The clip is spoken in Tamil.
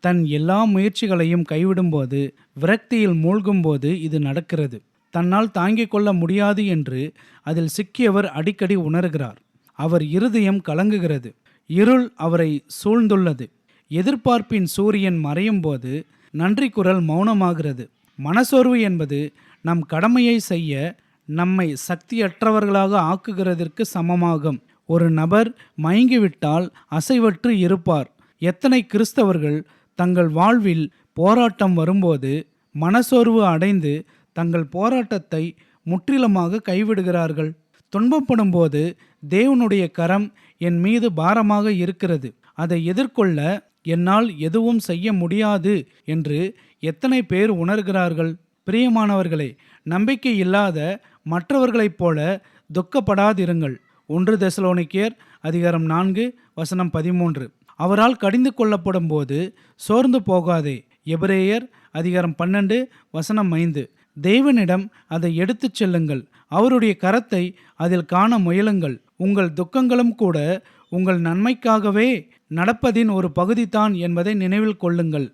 தன் எல்லா முயற்சிகளையும் கைவிடும்போது, விரக்தியில் மூழ்கும்போது இது நடக்கிறது. தன்னால் தாங்கிக் கொள்ள முடியாது என்று அதில் சிக்கியவர் அடிக்கடி உணர்கிறார். அவர் இருதயம் கலங்குகிறது. இருள் அவரை சூழ்ந்துள்ளது. எதிர்பார்ப்பின் சூரியன் மறையும் போது நன்றி குரல் மௌனமாகிறது. மனசோர்வு என்பது நம் கடமையை செய்ய நம்மை சக்தியற்றவர்களாக ஆக்குகிறதற்கு சமமாகும். ஒரு நபர் மயங்கிவிட்டால் அசைவற்று இருப்பார். எத்தனை கிறிஸ்தவர்கள் தங்கள் வாழ்வில் போராட்டம் வரும்போது மனசோர்வு அடைந்து தங்கள் போராட்டத்தை முற்றிலுமாக கைவிடுகிறார்கள். துன்பப்படும் போது தேவனுடைய கரம் என் மீது பாரமாக இருக்கிறது, அதை எதிர்கொள்ள என்னால் எதுவும் செய்ய முடியாது என்று எத்தனை பேர் உணர்கிறார்கள்? பிரியமானவர்களே, நம்பிக்கை இல்லாத மற்றவர்களைப் போல துக்கப்படாதிருங்கள். 1 தெசலோனிக்கேயர் அதிகாரம் 4 வசனம் 13. அவரால் கடிந்து கொள்ளப்படும் போது சோர்ந்து போகாதே. எபிரேயர் அதிகாரம் 12 வசனம் 5. தேவனிடம் அதை எடுத்துச் செல்லுங்கள். அவருடைய கரத்தை அதில் காண முயலுங்கள். உங்கள் துக்கங்களும் கூட உங்கள் நன்மைக்காகவே நடப்பதின் ஒரு பகுதிதான் என்பதை நினைவில் கொள்ளுங்கள்.